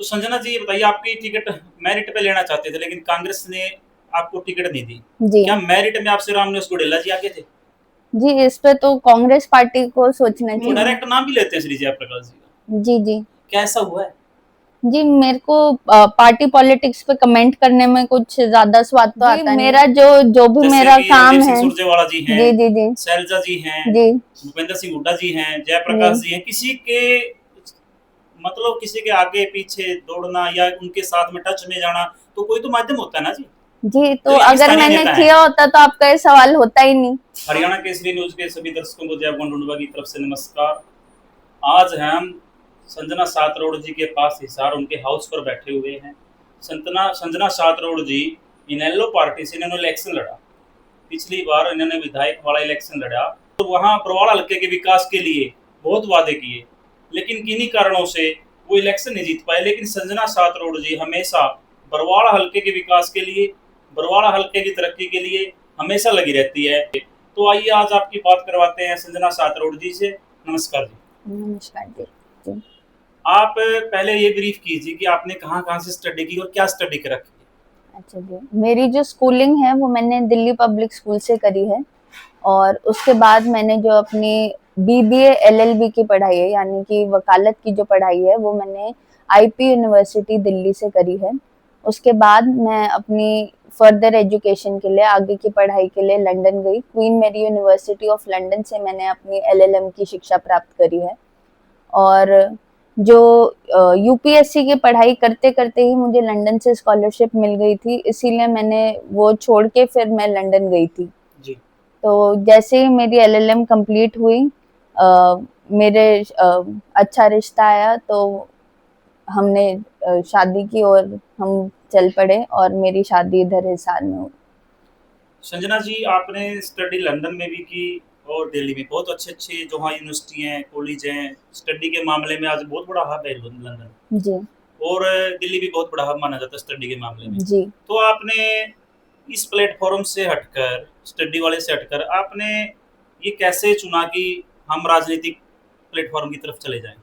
तो संजना जी ये बताइए, आपकी टिकट मेरिट पे लेना चाहते थे लेकिन कांग्रेस ने आपको टिकट नहीं दी। जी क्या मेरिट में आपसे रामनिवास गोडेला जी आगे थे? जी, इस पे तो कांग्रेस पार्टी को सोचना वो चाहिए। डायरेक्ट नाम भी लेते हैं श्री जयप्रकाश जी का। जी जी क्या ऐसा हुआ है? जी, मेरे को पार्टी पॉलिटिक्स पे कमेंट करने में कुछ ज्यादा स्वाद तो आता नहीं। मेरा जो जो भी जैसे मेरा कि रणदीप काम सिंह है। सुरजेवाला जी हैं, जी जी जी शैलजा जी हैं, जी भूपेंद्र सिंह हुड्डा जी हैं, जयप्रकाश जी जी हैं, किसी के मतलब किसी के आगे पीछे दौड़ना या उनके साथ में टच में जाना तो कोई तो माध्यम होता है ना जी। जी, तो तो ये भी अगर स्थानीय मैंने नेता है। किया होता तो आपका ये सवाल होता ही नहीं। हरियाणा केसरी न्यूज के सभी दर्शकों को जय गोंडुंडवा की तरफ से नमस्कार। आज हम संजना सातरोड़ जी के पास हिसार उनके हाउस पर बैठे हुए हैं। संजना सातरोड़ जी इनेलो पार्टी से इन्होंने इलेक्शन लड़ा। पिछली बार इन्होंने विधायक वाला इलेक्शन लड़ा तो वहां बरवाड़ा हल्के के विकास के लिए बहुत वादे किए, लेकिन किन्हीं कारणों से वो इलेक्शन नहीं जीत पाए। लेकिन संजना सातरोड़ जी हमेशा बरवाड़ा हल्के के विकास के लिए, बरवाड़ा हल्के की तरक्की के लिए हमेशा लगी रहती है। तो आइए आज आपकी बात करवाते हैं संजना सातरोड़ जी से। नमस्कार जी। नमस्कार जी। जी आप पहले ये ब्रीफ कीजिए कि आपने कहाँ कहाँ से स्टडी की और क्या स्टडी कर रखी है। अच्छा जी, मेरी जो स्कूलिंग है वो मैंने दिल्ली पब्लिक स्कूल से करी है। और उसके बाद मैंने जो अपनी बीबीए एलएलबी की पढ़ाई है, यानी कि वकालत की जो पढ़ाई है, वो मैंने आईपी यूनिवर्सिटी दिल्ली से करी है। उसके बाद मैं अपनी फर्दर एजुकेशन के लिए, आगे की पढ़ाई के लिए लंदन गई। Queen Mary University of London से मैंने अपनी एलएलएम की शिक्षा प्राप्त करी है। और जो यूपीएससी की पढ़ाई करते करते ही मुझे लंदन से स्कॉलरशिप मिल गई थी, इसीलिए मैंने वो छोड़ के फिर मैं लंदन गई थी। जी। तो जैसे ही मेरी एलएलएम कंप्लीट हुई, मेरे अच्छा रिश्ता आया, तो हमने शादी की और हम चल पड़े, और मेरी शादी इधर हिसार में हुई। संजना जी आपने स्टडी लंदन में भी की और दिल्ली में। बहुत अच्छे अच्छे जो हाँ यूनिवर्सिटी हैं, कॉलेज हैं, स्टडी के मामले में आज बहुत बड़ा हब है लंदन। जी और दिल्ली भी बहुत बड़ा हब माना जाता है स्टडी के मामले में। जी तो आपने इस प्लेटफॉर्म से हटकर, स्टडी वाले से हटकर, आपने ये कैसे चुना कि हम राजनीतिक प्लेटफॉर्म की तरफ चले जाएं?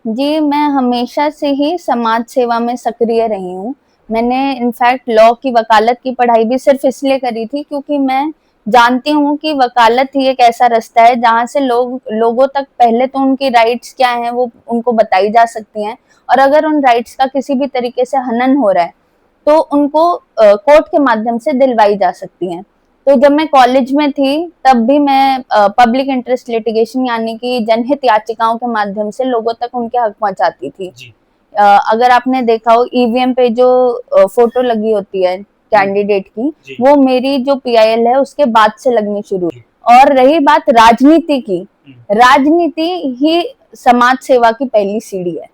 जी, मैं हमेशा से ही समाज सेवा में सक्रिय रही हूँ। मैंने इनफैक्ट लॉ की, वकालत की पढ़ाई भी सिर्फ इसलिए करी थी क्योंकि मैं जानती हूँ कि वकालत ही एक ऐसा रास्ता है जहाँ से लोगों तक पहले तो उनकी राइट्स क्या हैं वो उनको बताई जा सकती हैं, और अगर उन राइट्स का किसी भी तरीके से हनन हो रहा है तो उनको कोर्ट के माध्यम से दिलवाई जा सकती हैं। तो जब मैं कॉलेज में थी तब भी मैं पब्लिक इंटरेस्ट लिटिगेशन, यानी कि जनहित याचिकाओं के माध्यम से लोगों तक उनके हक पहुंचाती थी। जी। अगर आपने देखा हो ईवीएम पे जो फोटो लगी होती है कैंडिडेट की, जी। वो मेरी जो पीआईएल है उसके बाद से लगनी शुरू हुई। और रही बात राजनीति की, राजनीति ही समाज सेवा की पहली सीढ़ी है।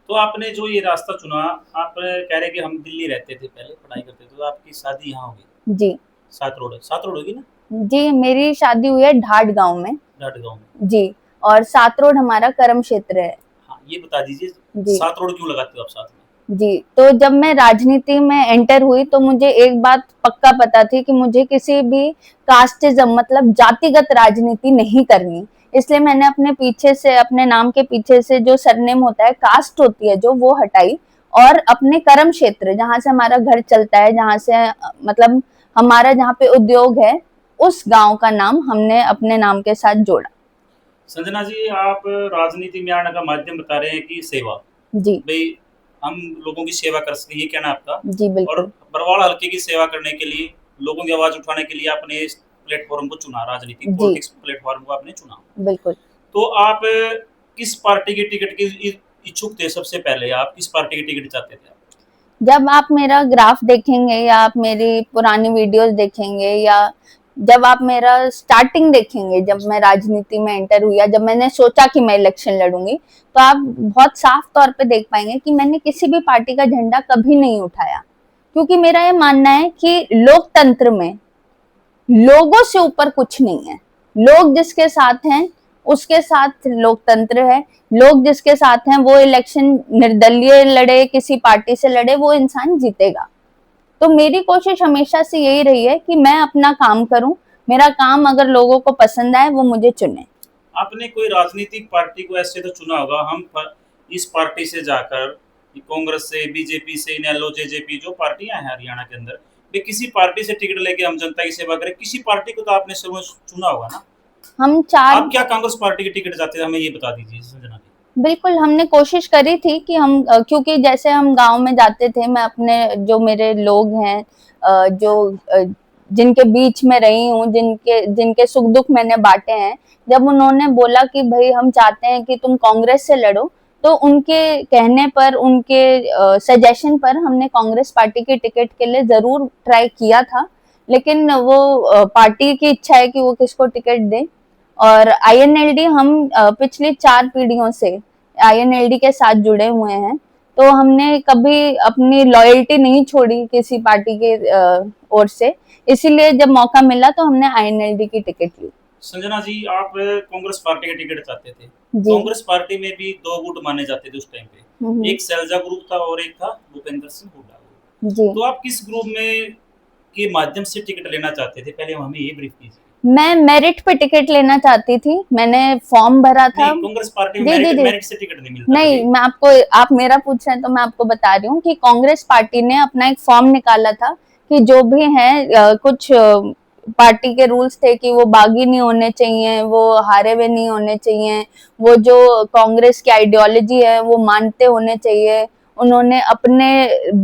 तो आपने जो ये रास्ता चुना, आप कह रहे कि हम दिल्ली रहते थे, पहले पढ़ाई करते थे, तो आपकी शादी यहाँ होगी जी सात रोड होगी ना? जी, मेरी शादी हुई है ढाट गांव में। ढाट गाँव में। जी, और सात रोड हमारा कर्म क्षेत्र है। हाँ, ये बता दीजिए जी सात रोड क्यों लगाते हो आप साथ में? जी, तो जब मैं राजनीति में एंटर हुई तो मुझे एक बात पक्का पता थी कि मुझे किसी भी कास्टिज्म, मतलब जातिगत राजनीति नहीं करनी। इसलिए मैंने अपने पीछे से, अपने नाम के पीछे से जो सरनेम होता है, कास्ट होती है जो, वो हटाई, और अपने कर्म क्षेत्र जहाँ से हमारा घर चलता है, जहाँ से मतलब हमारा जहाँ पे उद्योग है, उस गांव का नाम हमने अपने नाम के साथ जोड़ा। संजना जी आप राजनीति में आने का माध्यम बता रहे हैं कि सेवा, जी भाई हम लोगों की सेवा कर सके, ये कहना आपका। जी और बिल्कुल बरवाड़ा हल्के की सेवा करने के लिए, लोगों की आवाज उठाने के लिए आपने इस प्लेटफॉर्म को चुना, राजनीतिक जी पॉलिटिक्स प्लेटफॉर्म को आपने चुना। बिल्कुल। तो आप किस पार्टी की टिकट की इच्छुक थे? सबसे पहले आप किस पार्टी की टिकट चाहते थे? जब आप मेरा ग्राफ देखेंगे, या आप मेरी पुरानी वीडियोस देखेंगे, या जब आप मेरा स्टार्टिंग देखेंगे, जब मैं राजनीति में एंटर हुई या जब मैंने सोचा कि मैं इलेक्शन लड़ूंगी, तो आप बहुत साफ तौर पे देख पाएंगे कि मैंने किसी भी पार्टी का झंडा कभी नहीं उठाया। क्योंकि मेरा ये मानना है कि लोकतंत्र में लोगों से ऊपर कुछ नहीं है। लोग जिसके साथ हैं उसके साथ लोकतंत्र है। लोग जिसके साथ हैं वो इलेक्शन निर्दलीय लड़े, किसी पार्टी से लड़े, वो इंसान जीतेगा। तो मेरी कोशिश हमेशा से यही रही है कि मैं अपना काम करूं, मेरा काम अगर लोगों को पसंद आए वो मुझे चुने। आपने कोई राजनीतिक पार्टी को ऐसे तो चुना होगा, हम इस पार्टी से जाकर कांग्रेस से, बीजेपी से, इनेलो, जेजेपी जो पार्टियां हैं हरियाणा के अंदर, वे किसी पार्टी से टिकट लेके हम जनता की सेवा करें, किसी पार्टी को तो आपने शुरू में चुना होगा ना। हम चार आप क्या कांग्रेस पार्टी के टिकट चाहते थे, हमें ये बता दीजिए संजना जी। बिल्कुल हमने कोशिश करी थी कि हम क्योंकि जैसे हम गांव में जाते थे, मैं अपने जो मेरे लोग हैं जो जिनके बीच में रही हूँ, जिनके जिनके सुख दुख मैंने बांटे हैं, जब उन्होंने बोला कि भाई हम चाहते हैं कि तुम कांग्रेस से लड़ो, तो उनके कहने पर, उनके सजेशन पर हमने कांग्रेस पार्टी के टिकट के लिए जरूर ट्राई किया था। लेकिन वो पार्टी की इच्छा है कि वो किसको टिकट दे। और आईएनएलडी हम पिछली 4 पीढ़ियों से आईएनएलडी के साथ जुड़े हुए हैं, तो हमने कभी अपनी लॉयल्टी नहीं छोड़ी किसी पार्टी के ओर से। इसीलिए जब मौका मिला तो हमने आईएनएलडी की टिकट ली। संजना जी, आप कांग्रेस पार्टी के टिकट चाहते थे। जी। कांग्रेस पार्टी में भी 2 गुट माने जाते थे उस टाइम पे, एक सैलजा ग्रुप था और एक था भूपेंद्र सिंह हुड्डा ग्रुप। जी। तो आप किस ग्रुप में के माध्यम से टिकट लेना चाहते थे, पहले हमें ये ब्रीफ कीजिए। मैं मेरिट पे टिकट लेना चाहती थी, मैंने फॉर्म भरा था। नहीं, कांग्रेस पार्टी में जी जी मेरिट जी से टिकट नहीं मिलता नहीं, कभी। मैं आपको, आप मेरा पूछ रहे हैं तो मैं आपको बता रही हूँ कि कांग्रेस पार्टी ने अपना एक फॉर्म निकाला था कि जो भी है कुछ पार्टी के रूल्स थे कि वो बागी नहीं होने चाहिए, वो हारे हुए नहीं होने चाहिए, वो जो कांग्रेस की आइडियोलॉजी है वो मानते होने चाहिए, उन्होंने अपने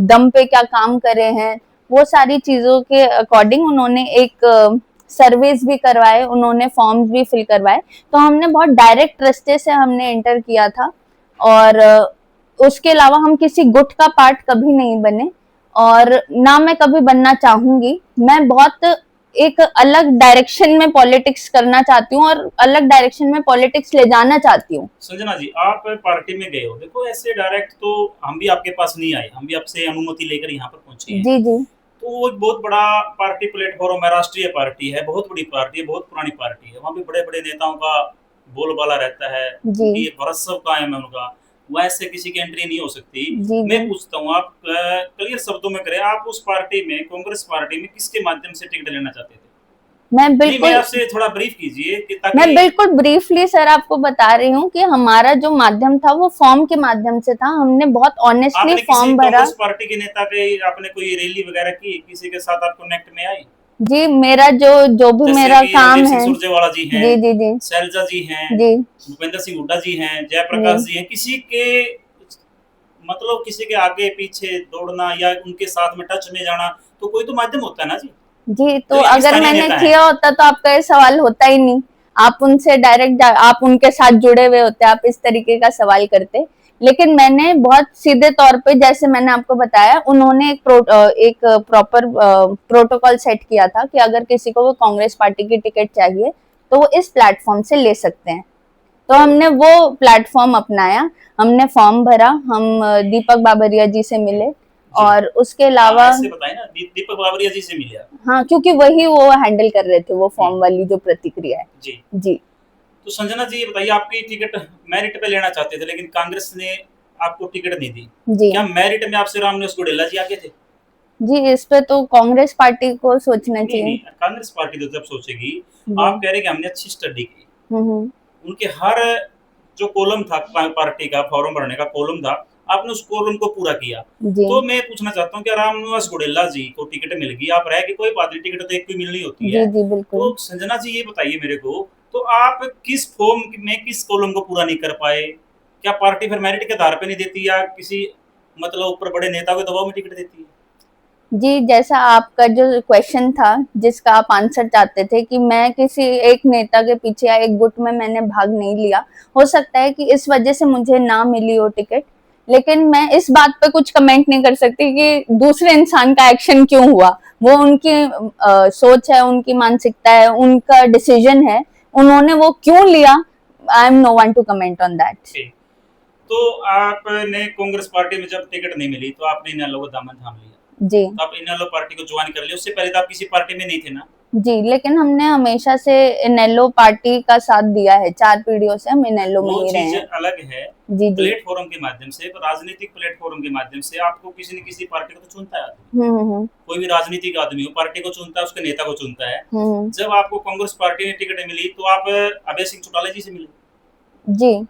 दम पे क्या काम करे हैं, वो सारी चीजों के अकॉर्डिंग उन्होंने एक सर्वेस भी करवाए, उन्होंने फॉर्म्स भी फिल करवाए। तो हमने बहुत डायरेक्ट रास्ते से हमने एंटर किया था। और उसके अलावा हम किसी गुट का पार्ट कभी नहीं बने, और ना मैं कभी बनना चाहूंगी। मैं बहुत एक अलग डायरेक्शन में पॉलिटिक्स करना चाहती हूँ और अलग डायरेक्शन में पॉलिटिक्स ले जाना चाहती हूँ। संजना जी, आप पार्टी में गए हो, देखो ऐसे डायरेक्ट तो हम भी आपके पास नहीं आए, हम भी आपसे अनुमति लेकर यहाँ पर पहुंचे हैं। जी जी तो वो एक बहुत बड़ा पार्टी प्लेटफॉर्म है, राष्ट्रीय पार्टी है, बहुत बड़ी पार्टी है, बहुत पुरानी पार्टी है, वहाँ पे बड़े बड़े नेताओं का बोलबाला रहता है, जी उनकी एक वर्चस्व कायम है उनका, वहाँ से किसी की एंट्री नहीं हो सकती। जी मैं जी पूछता हूँ, आप क्लियर शब्दों में करें, आप उस पार्टी में, कांग्रेस पार्टी में किसके माध्यम से टिकट लेना चाहते थे? मैं नहीं, मैं बिल्कुल आपसे थोड़ा ब्रीफ कीजिए कि मैं ताकि बिल्कुल ब्रीफली सर आपको बता रही हूँ कि हमारा जो माध्यम था वो फॉर्म के माध्यम से था। हमने बहुत ऑनेस्टली आपने किसी फॉर्म भरा। कांग्रेस पार्टी के नेता के, आपने कोई रैली वगैरह की, किसी के साथ आप कनेक्ट में आई? जी, मेरा जो जो भी जैसे मेरा कि काम रणदीप सिंह है। सुरजेवाला जी हैं, जी जी जी शैलजा जी हैं, जी भूपेंद्र सिंह हुड्डा जी हैं, जयप्रकाश जी जी हैं, किसी के मतलब किसी के आगे पीछे दौड़ना या उनके साथ में टच में जाना, तो कोई तो माध्यम होता है ना जी। जी, तो जो एक अगर स्थानीय मैंने नेता है। किया होता तो आपका ये सवाल होता ही नहीं। आप उनसे डायरेक्ट, आप उनके साथ जुड़े हुए होते, आप इस तरीके का सवाल करते। लेकिन मैंने बहुत सीधे तौर पे, जैसे मैंने आपको बताया, उन्होंने एक प्रॉपर प्रोटोकॉल सेट किया था कि अगर किसी को वो कांग्रेस पार्टी की टिकट चाहिए तो वो इस प्लेटफॉर्म से ले सकते हैं। तो हमने वो प्लेटफॉर्म अपनाया, हमने फॉर्म भरा, हम दीपक बाबरिया जी से मिले, जी। और उसके अलावा ऐसे बताए ना, दीपक बाबरिया जी से मिले आप। हाँ, क्योंकि वही वो हैंडल कर रहे थे वो फॉर्म हम्म, वाली जो प्रतिक्रिया है। जी। जी तो संजना जी, ये बताइए, आपकी टिकट मेरिट पे लेना चाहते थे, लेकिन कांग्रेस ने आपको टिकट नहीं दी। जी क्या मेरिट में आपसे रामनिवास गोडेला जी आगे थे? जी, इस पे तो कांग्रेस पार्टी को सोचना नहीं चाहिए। नहीं, कांग्रेस पार्टी तो जब सोचेगी, जी। आप कह रहे हैं कि हमने अच्छी स्टडी की, हम्म। उनके हर जो कॉलम था पार्टी का फॉर्म भरने का कॉलम था, आपने उस कॉलम को पूरा किया। जी तो मैं पूछना चाहता हूँ, क्या रामनिवास गोडेला जी को टिकट मिल गई, आप रह के कोई बात नहीं, टिकट तो एक भी मिलनी होती जी है। जी बिल्कुल। तो संजना जी, ये बताइए मेरे को, तो आप किस फॉर्म में किस कॉलम को पूरा नहीं कर पाए? क्या पार्टी फिर मेरिट के आधार पे नहीं देती, या किसी मतलब ऊपर बड़े नेता के दबाव में टिकट देती है? जी, जैसा आपका जो क्वेश्चन था, जिसका आप आंसर चाहते थे कि मैं किसी एक नेता के पीछे या एक गुट में मैंने भाग नहीं लिया, हो सकता है कि इस वजह से मुझे ना मिली हो टिकट। लेकिन मैं इस बात पे कुछ कमेंट नहीं कर सकती कि दूसरे इंसान का एक्शन क्यों हुआ। वो उनकी सोच है, उनकी मानसिकता है, उनका डिसीजन है, उन्होंने वो क्यों लिया। I am no one to comment on that. ठीक। तो आपने कांग्रेस पार्टी में जब टिकट नहीं मिली, तो आपने इनेलो का दामन थाम लिया, जी तो आप इनेलो पार्टी को ज्वाइन कर लिया। उससे पहले तो आप किसी पार्टी में नहीं थे ना? जी, लेकिन हमने हमेशा से इनेलो पार्टी का साथ दिया है, 4 पीढ़ियों से हम इनेलो में वो ही रहे चीज हैं। अलग है। जी जी प्लेटफॉर्म के माध्यम से, राजनीतिक प्लेटफॉर्म के माध्यम से आपको किसी न किसी पार्टी को तो चुनता है आदमी। हम्म। कोई भी राजनीतिक आदमी हो, पार्टी को चुनता है, उसके नेता को चुनता है। हम्म। जब आपको कांग्रेस पार्टी में टिकट मिली, तो आप अभय सिंह चौटाला जी से मिले। जी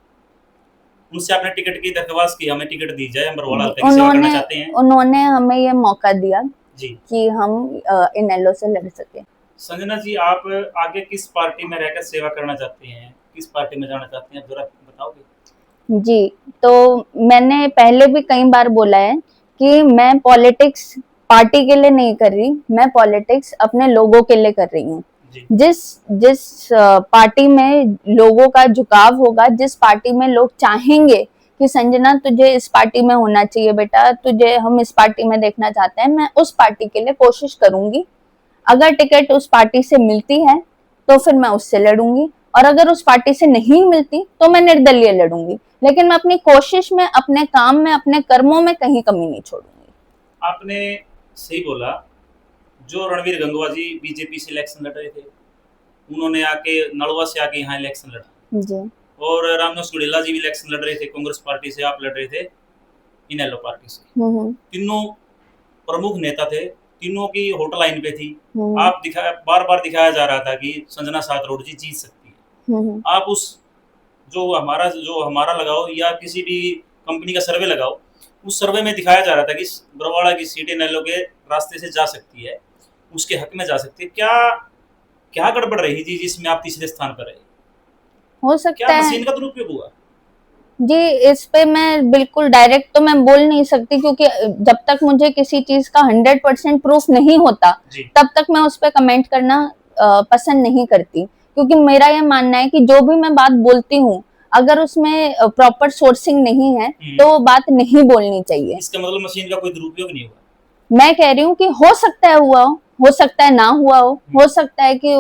उनसे आपने टिकट की दरख्वास्त की, हमें टिकट दी जाए, हम बरवाला हल्के की सेवा करना चाहते हैं? उन्होंने हमें ये मौका दिया जी। कि हम इनेलो से लड़ सके। संजना जी, आप आगे किस पार्टी में रहकर सेवा करना चाहते हैं? किस पार्टी में जाना चाहते हैं, जरा बताओगे? जी, तो मैंने पहले भी कई बार बोला है कि मैं पॉलिटिक्स पार्टी के लिए नहीं कर रही, मैं पॉलिटिक्स अपने लोगों के लिए कर रही हूँ। जी। जिस जिस पार्टी में लोगों का झुकाव होगा, जिस पार्टी में लोग चाहेंगे कि संजना तुझे इस पार्टी में होना चाहिए बेटा, तुझे हम इस पार्टी में देखना चाहते हैं, मैं उस पार्टी के लिए कोशिश करूंगी। अगर टिकट उस पार्टी से मिलती है तो फिर मैं उससे लड़ूंगी, और अगर उस पार्टी से नहीं मिलती तो मैं निर्दलीय लड़ूंगी, लेकिन मैं अपनी कोशिश में, अपने काम में, अपने कर्मों में कहीं कमी नहीं छोड़ूंगी। आपने सही बोला। जो रणवीर गंगवा जी बीजेपी से इलेक्शन लड़ रहे थे, उन्होंने आके नलवा से आके यहाँ इलेक्शन लड़ा, जी। और रामदास गुड़ेला जी भी इलेक्शन लड़ रहे थे कांग्रेस पार्टी से, आप लड़ रहे थे इनेलो पार्टी से। तीनों प्रमुख नेता थे, तीनों की होटल लाइन पे थी। आप बार बार दिखाया जा रहा था कि संजना सातरोड जी जीत सकती है। आप उस जो हमारा लगाओ या किसी भी कंपनी का सर्वे लगाओ, उस सर्वे में दिखाया जा रहा था कि बरवाड़ा की सीटें इनेलो के रास्ते से जा सकती है, उसके हक में जा सकती है। क्या क्या गड़बड़ रही जी जिसमें आप तीसरे स्थान पर रहे? हो सकता क्या है मशीन का दुरुपयोग हुआ? जी, इस पे मैं बिल्कुल डायरेक्ट तो मैं बोल नहीं सकती, क्योंकि जब तक मुझे किसी चीज का 100% प्रूफ नहीं होता तब तक मैं उस पर कमेंट करना पसंद नहीं करती, क्योंकि मेरा ये मानना है कि जो भी मैं बात बोलती हूँ, अगर उसमें प्रॉपर सोर्सिंग नहीं है तो वो बात नहीं बोलनी चाहिए। इसका मतलब मशीन का कोई दुरुपयोग नहीं हुआ? मैं कह रही हूँ कि हो सकता है हुआ हो सकता है ना हुआ हो सकता है कि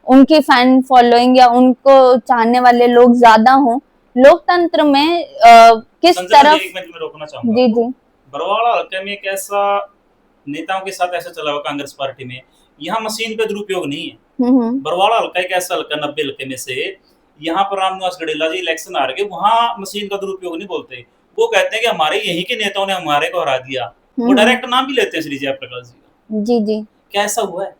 उनकी फैन फॉलोइंग या उनको चाहने वाले लोग ज्यादा हों। लोकतंत्र में किस तरफ एक मिनट में रोकना चाहूंगा। जी जी। बरवाड़ा हल्के में एक ऐसा नेताओं के साथ ऐसा चला हुआ कांग्रेस पार्टी में, यहाँ मशीन पे दुरुपयोग नहीं है। बरवाड़ा हल्का एक ऐसा हल्का 90 हल्के में से, यहाँ पर रामनिवास गडेला जी इलेक्शन हार गए, वहाँ मशीन का दुरुपयोग नहीं बोलते। वो कहते हैं कि हमारे यहीं के नेताओं ने हमारे को हरा दिया। वो डायरेक्ट नाम भी लेते हैं श्री जयप्रकाश जी का। जी जी। क्या ऐसा हुआ है?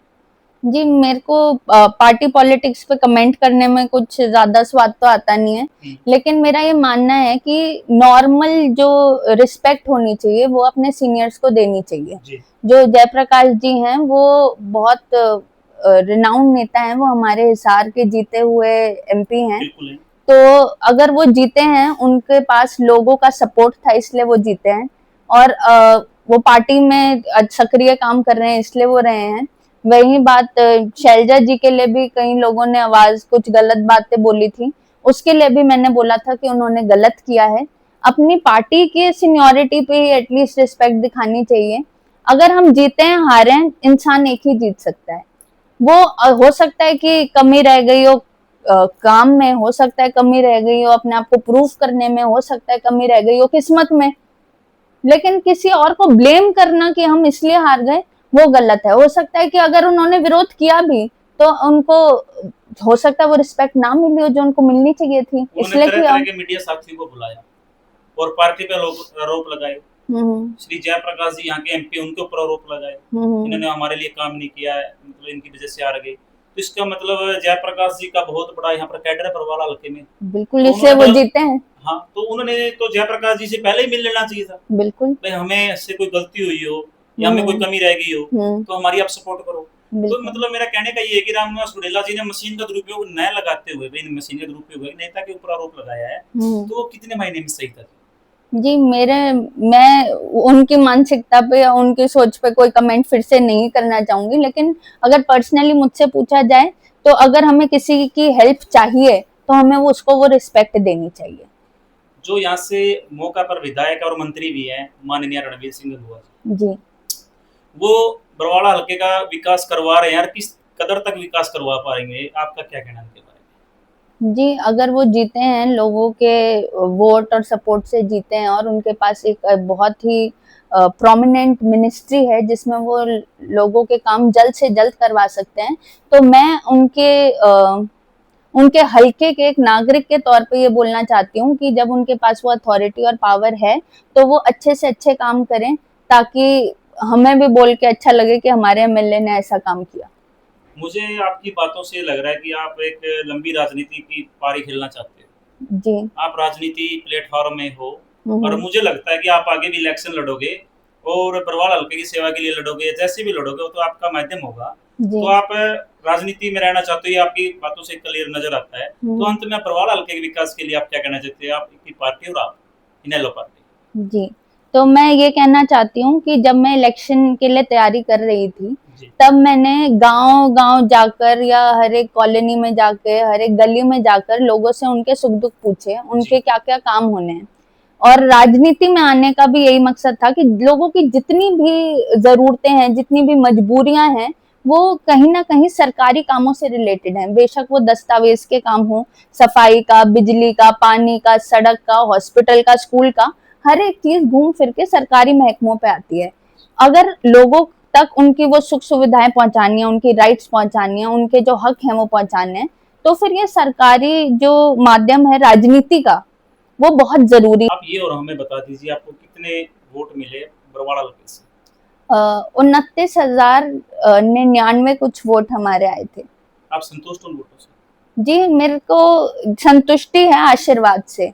जी, मेरे को पार्टी पॉलिटिक्स पे कमेंट करने में कुछ ज्यादा स्वाद तो आता नहीं है, लेकिन मेरा ये मानना है कि नॉर्मल जो रिस्पेक्ट होनी चाहिए वो अपने सीनियर्स को देनी चाहिए। जो जयप्रकाश जी हैं वो बहुत रिनाउंड नेता हैं, वो हमारे हिसार के जीते हुए एमपी हैं। तो अगर वो जीते हैं, उनके पास लोगों का सपोर्ट था इसलिए वो जीते हैं, और वो पार्टी में सक्रिय काम कर रहे हैं इसलिए वो रहे हैं। वही बात शैलजा जी के लिए भी कई लोगों ने आवाज कुछ गलत बातें बोली थी, उसके लिए भी मैंने बोला था कि उन्होंने गलत किया है। अपनी पार्टी की सीनियोरिटी पे एटलीस्ट रिस्पेक्ट दिखानी चाहिए। अगर हम जीते हैं हारे हैं, इंसान एक ही जीत सकता है। वो हो सकता है कि कमी रह गई हो काम में, हो सकता है कमी रह गई हो अपने आप को प्रूफ करने में, हो सकता है कमी रह गई हो किस्मत में, लेकिन किसी और को ब्लेम करना कि हम इसलिए हार गए वो गलत है। हो सकता है कि अगर उन्होंने विरोध किया भी तो उनको हो सकता है वो रिस्पेक्ट ना मिली हो जो उनको मिलनी चाहिए थी, इसलिए किया। मीडिया साथियों को बुलाया और पार्टी पे आरोप लगाए। श्री जयप्रकाश जी यहाँ के एमपी, उनके ऊपर आरोप लगाए, इन्होंने हमारे लिए काम नहीं किया है, मतलब इनकी वजह से हार गए। तो इसका मतलब जयप्रकाश जी का बहुत बड़ा यहाँ पर कैडर है बरवाला हल्के में। बिल्कुल, इससे वो जीते हैं। हाँ, तो उन्होंने तो जयप्रकाश जी से पहले ही मिल लेना चाहिए था। बिल्कुल, भाई हमें इससे कोई गलती हुई हो या हमें कोई कमी रह गई हो तो हमारी आप सपोर्ट करो। तो मतलब मेरा कहने का ये है कि रामनिवास गुड़ेला जी ने मशीन का दुरुपयोग न लगाते हुए, भाई मशीन का दुरुपयोग नेता के ऊपर आरोप लगाया है, तो वो कितने महीने में सही था? जी, मैं उनकी मानसिकता पे या उनकी सोच पे कोई कमेंट फिर से नहीं करना चाहूंगी, लेकिन अगर पर्सनली मुझसे पूछा जाए तो अगर हमें किसी की हेल्प चाहिए तो हमें वो रिस्पेक्ट देनी चाहिए। जो यहाँ से मौका पर विधायक और मंत्री भी हैं, माननीय रणवीर सिंह गंगवा जी, वो बरवाड़ा हल्के का विकास करवा रहे हैं यार, किस कदर तक विकास करवा पाएंगे? आपका क्या कहना है? जी, अगर वो जीते हैं, लोगों के वोट और सपोर्ट से जीते हैं और उनके पास एक बहुत ही प्रोमिनेंट मिनिस्ट्री है जिसमें वो लोगों के काम जल्द से जल्द करवा सकते हैं, तो मैं उनके हल्के के एक नागरिक के तौर पे ये बोलना चाहती हूँ कि जब उनके पास वो अथॉरिटी और पावर है तो वो अच्छे से अच्छे काम करें, ताकि हमें भी बोल के अच्छा लगे कि हमारे एमएलए ने ऐसा काम किया। मुझे आपकी बातों से लग रहा है कि आप एक लंबी राजनीति की पारी खेलना चाहते हो। जी। आप राजनीति प्लेटफॉर्म में हो और हम्म। मुझे लगता है कि आप आगे भी इलेक्शन लड़ोगे और बरवाल हल्के की सेवा के लिए लड़ोगे, जैसे भी लड़ोगे वो तो आपका माध्यम होगा। जी। तो आप राजनीति में रहना चाहते हो, ये आपकी बातों से क्लियर नजर आता है। तो अंत में बरवाल हल्के के विकास के लिए आप क्या कहना चाहते हैं, आपकी पार्टी और आप इनेलो पार्टी? जी, तो मैं ये कहना चाहती हूँ कि जब मैं इलेक्शन के लिए तैयारी कर रही थी, जी तब मैंने गाँव-गाँव जाकर या हर एक कॉलोनी में जाके, हर एक गली में जाकर लोगों से उनके सुख-दुख पूछे, उनके जी क्या-क्या काम होने हैं। और राजनीति में आने का भी यही मकसद था कि लोगों की जितनी भी ज़रूरतें हैं, जितनी भी मजबूरियाँ हैं, वो कहीं न कहीं सरकारी कामों से रिलेटेड हैं। बेशक वो दस्तावेज़ के काम हों, सफाई का, बिजली का, पानी का, सड़क का, हॉस्पिटल का, स्कूल का, हर एक चीज़ घूम फिर के सरकारी महकमों पे आती है। अगर लोगों तक उनकी वो सुख-सुविधाएँ पहुँचानी है, उनकी राइट्स पहुँचानी है, उनके जो हक हैं वो पहुँचाने हैं, तो फिर ये सरकारी जो माध्यम है राजनीति का, वो बहुत ज़रूरी। आप ये और हमें बता दीजिए आपको कितने वोट मिले बरवाल हल्के से? 29,099 कुछ वोट हमारे आए थे। आप संतुष्ट उन वोटों से? जी, मेरे को संतुष्टि है आशीर्वाद से।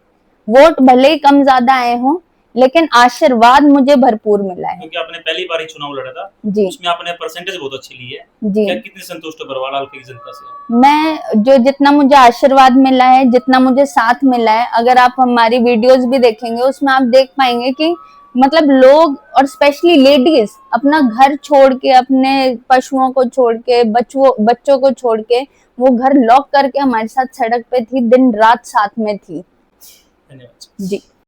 वोट भले ही कम ज़्यादा आए हों, लेकिन आशीर्वाद मुझे भरपूर मिला है। क्योंकि आपने पहली बार ही चुनाव लड़ा था, जी, उसमें आपने परसेंटेज बहुत अच्छी ली है। जी। क्या कितने संतुष्ट हो बरवाल हल्के की जनता से? मैं जो जितना मुझे आशीर्वाद मिला है, जितना मुझे साथ मिला है, अगर आप हमारी वीडियोस भी देखेंगे, उसमें आप देख पाएंगे कि मतलब लोग और स्पेशली लेडीज अपना घर छोड़ के, अपने पशुओं को छोड़ के, बच्चों को छोड़ के, वो घर लॉक करके हमारे साथ सड़क पे थी, दिन रात साथ में थी। धन्यवाद। जी।